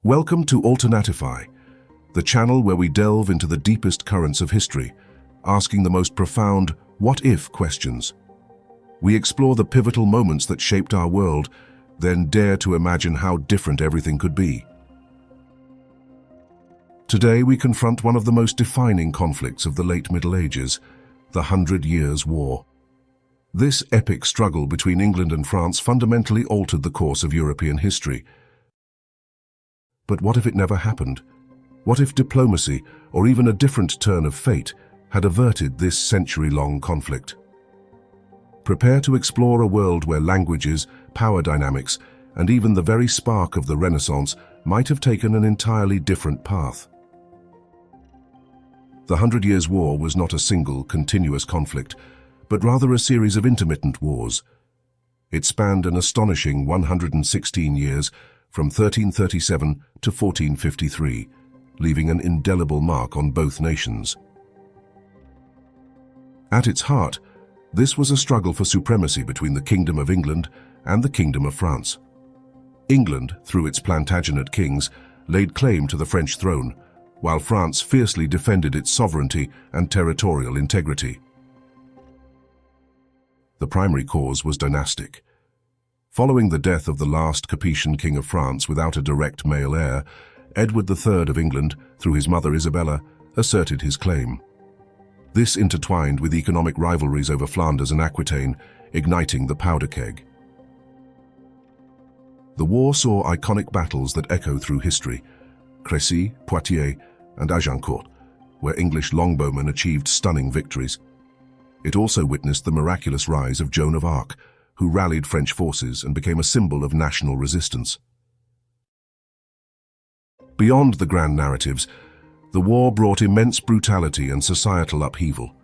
Welcome to Alternatify, the channel where we delve into the deepest currents of history, asking the most profound what-if questions. We explore the pivotal moments that shaped our world, then dare to imagine how different everything could be. Today we confront one of the most defining conflicts of the late Middle Ages, the 100 Years' War. This epic struggle between England and France fundamentally altered the course of European history. But what if it never happened? What if diplomacy, or even a different turn of fate, had averted this century-long conflict? Prepare to explore a world where languages, power dynamics, and even the very spark of the Renaissance might have taken an entirely different path. The 100 Years' War was not a single, continuous conflict, but rather a series of intermittent wars. It spanned an astonishing 116 years, from 1337 to 1453, leaving an indelible mark on both nations. At its heart, this was a struggle for supremacy between the Kingdom of England and the Kingdom of France. England, through its Plantagenet kings, laid claim to the French throne, while France fiercely defended its sovereignty and territorial integrity. The primary cause was dynastic. Following the death of the last Capetian king of France without a direct male heir, Edward III of England, through his mother Isabella, asserted his claim. This intertwined with economic rivalries over Flanders and Aquitaine, igniting the powder keg. The war saw iconic battles that echo through history: Crécy, Poitiers, and Agincourt, where English longbowmen achieved stunning victories. It also witnessed the miraculous rise of Joan of Arc, who rallied French forces and became a symbol of national resistance. Beyond the grand narratives, the war brought immense brutality and societal upheaval.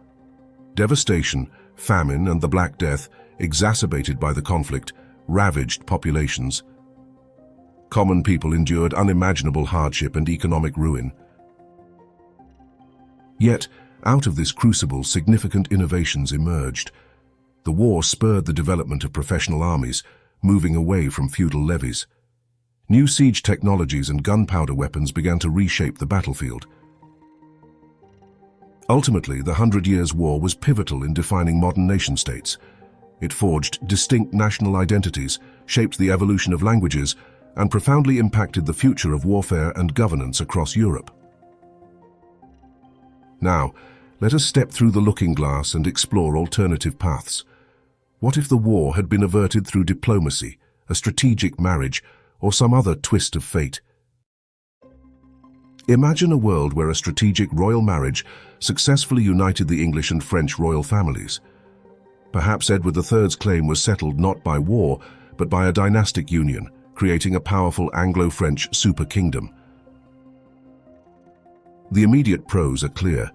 Devastation, famine, and the Black Death, exacerbated by the conflict, ravaged populations. Common people endured unimaginable hardship and economic ruin. Yet, out of this crucible, significant innovations emerged. The war spurred the development of professional armies, moving away from feudal levies. New siege technologies and gunpowder weapons began to reshape the battlefield. Ultimately, the 100 Years' War was pivotal in defining modern nation-states. It forged distinct national identities, shaped the evolution of languages, and profoundly impacted the future of warfare and governance across Europe. Now, let us step through the looking glass and explore alternative paths. What if the war had been averted through diplomacy, a strategic marriage, or some other twist of fate? Imagine a world where a strategic royal marriage successfully united the English and French royal families. Perhaps Edward III's claim was settled not by war, but by a dynastic union, creating a powerful Anglo-French super-kingdom. The immediate pros are clear: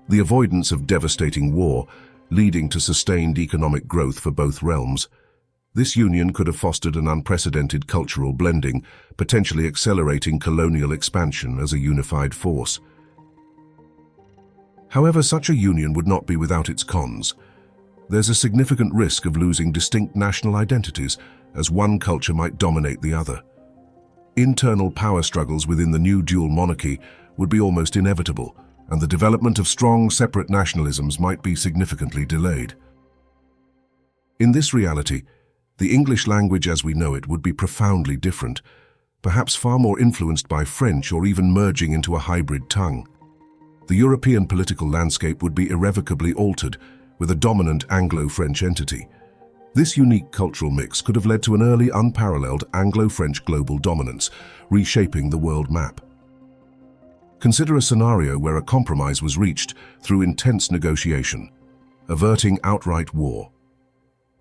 the avoidance of devastating war, leading to sustained economic growth for both realms. This union could have fostered an unprecedented cultural blending, potentially accelerating colonial expansion as a unified force. However, such a union would not be without its cons. There's a significant risk of losing distinct national identities, as one culture might dominate the other. Internal power struggles within the new dual monarchy would be almost inevitable, and the development of strong, separate nationalisms might be significantly delayed. In this reality, the English language as we know it would be profoundly different, perhaps far more influenced by French or even merging into a hybrid tongue. The European political landscape would be irrevocably altered, with a dominant Anglo-French entity. This unique cultural mix could have led to an early unparalleled Anglo-French global dominance, reshaping the world map. Consider a scenario where a compromise was reached through intense negotiation, averting outright war.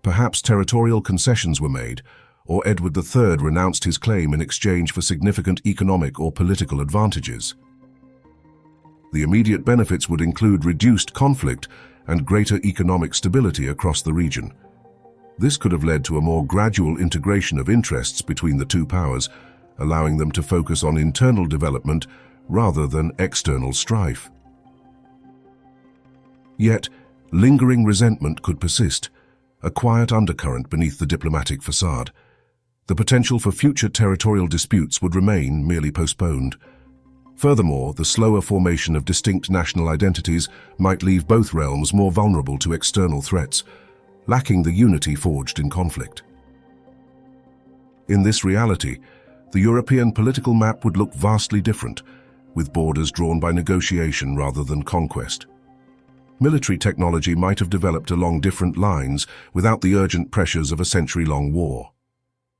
Perhaps territorial concessions were made, or Edward III renounced his claim in exchange for significant economic or political advantages. The immediate benefits would include reduced conflict and greater economic stability across the region. This could have led to a more gradual integration of interests between the two powers, allowing them to focus on internal development rather than external strife. Yet, lingering resentment could persist, a quiet undercurrent beneath the diplomatic facade. The potential for future territorial disputes would remain merely postponed. Furthermore, the slower formation of distinct national identities might leave both realms more vulnerable to external threats, lacking the unity forged in conflict. In this reality, the European political map would look vastly different, with borders drawn by negotiation rather than conquest. Military technology might have developed along different lines without the urgent pressures of a century-long war.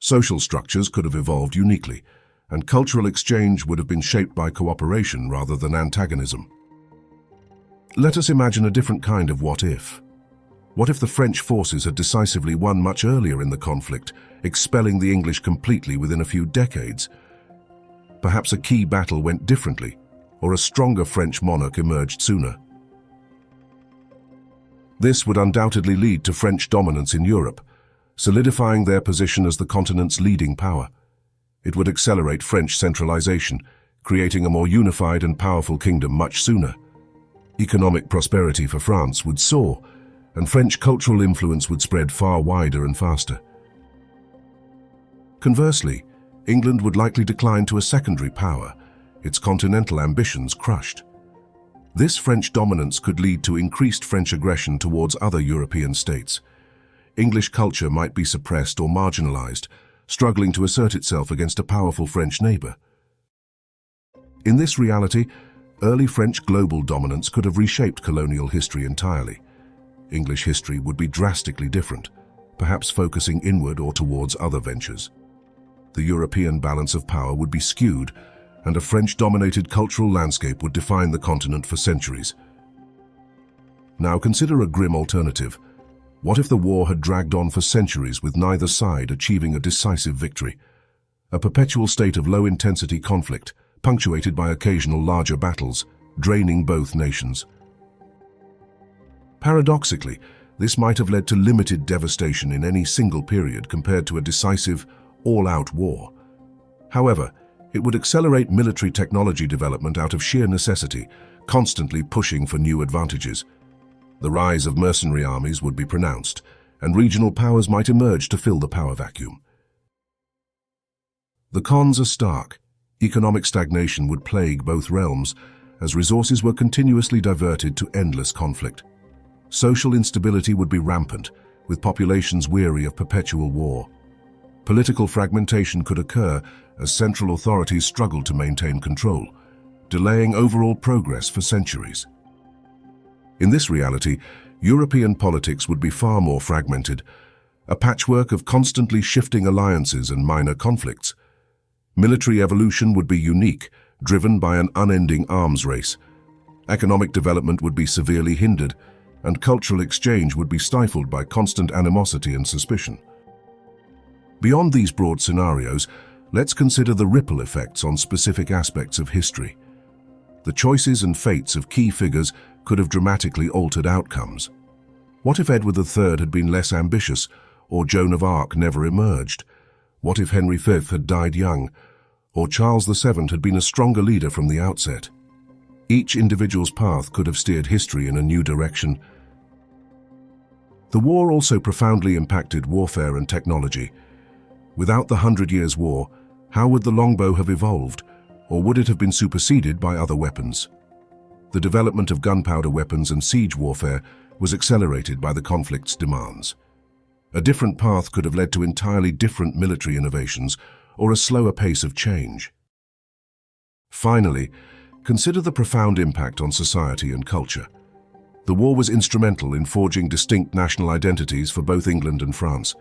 Social structures could have evolved uniquely, and cultural exchange would have been shaped by cooperation rather than antagonism. Let us imagine a different kind of what-if. What if the French forces had decisively won much earlier in the conflict, expelling the English completely within a few decades? Perhaps a key battle went differently, or a stronger French monarch emerged sooner. This would undoubtedly lead to French dominance in Europe, solidifying their position as the continent's leading power. It would accelerate French centralization, creating a more unified and powerful kingdom much sooner. Economic prosperity for France would soar, and French cultural influence would spread far wider and faster. Conversely, England would likely decline to a secondary power, its continental ambitions crushed. This French dominance could lead to increased French aggression towards other European states. English culture might be suppressed or marginalized, struggling to assert itself against a powerful French neighbor. In this reality, early French global dominance could have reshaped colonial history entirely. English history would be drastically different, perhaps focusing inward or towards other ventures. The European balance of power would be skewed, and a French-dominated cultural landscape would define the continent for centuries. Now consider a grim alternative. What if the war had dragged on for centuries with neither side achieving a decisive victory? A perpetual state of low-intensity conflict, punctuated by occasional larger battles, draining both nations. Paradoxically, this might have led to limited devastation in any single period compared to a decisive, all-out war. However, it would accelerate military technology development out of sheer necessity, constantly pushing for new advantages. The rise of mercenary armies would be pronounced, and regional powers might emerge to fill the power vacuum. The cons are stark. Economic stagnation would plague both realms, as resources were continuously diverted to endless conflict. Social instability would be rampant, with populations weary of perpetual war. Political fragmentation could occur as central authorities struggled to maintain control, delaying overall progress for centuries. In this reality, European politics would be far more fragmented, a patchwork of constantly shifting alliances and minor conflicts. Military evolution would be unique, driven by an unending arms race. Economic development would be severely hindered, and cultural exchange would be stifled by constant animosity and suspicion. Beyond these broad scenarios, let's consider the ripple effects on specific aspects of history. The choices and fates of key figures could have dramatically altered outcomes. What if Edward III had been less ambitious, or Joan of Arc never emerged? What if Henry V had died young, or Charles VII had been a stronger leader from the outset? Each individual's path could have steered history in a new direction. The war also profoundly impacted warfare and technology. Without the 100 Years' War, how would the longbow have evolved, or would it have been superseded by other weapons? The development of gunpowder weapons and siege warfare was accelerated by the conflict's demands. A different path could have led to entirely different military innovations or a slower pace of change. Finally, consider the profound impact on society and culture. The war was instrumental in forging distinct national identities for both England and France.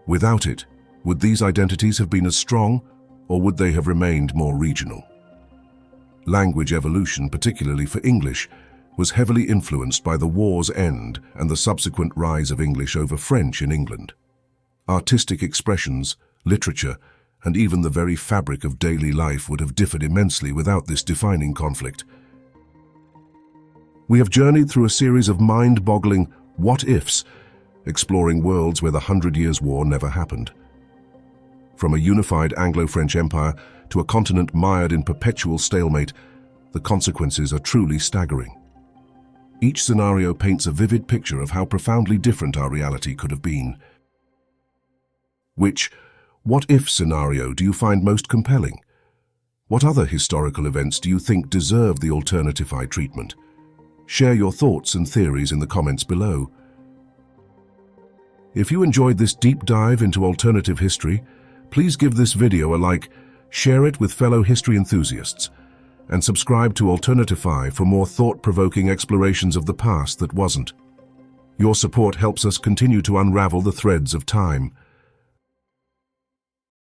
Without it, would these identities have been as strong, or would they have remained more regional? Language evolution, particularly for English, was heavily influenced by the war's end and the subsequent rise of English over French in England. Artistic expressions, literature, and even the very fabric of daily life would have differed immensely without this defining conflict. We have journeyed through a series of mind-boggling what-ifs, exploring worlds where the 100 Years' War never happened. From a unified Anglo-French empire to a continent mired in perpetual stalemate, the consequences are truly staggering. Each scenario paints a vivid picture of how profoundly different our reality could have been. Which what-if scenario do you find most compelling? What other historical events do you think deserve the Alternatify treatment? Share your thoughts and theories in the comments below. If you enjoyed this deep dive into alternative history, please give this video a like, share it with fellow history enthusiasts, and subscribe to Alternatify for more thought-provoking explorations of the past that wasn't. Your support helps us continue to unravel the threads of time.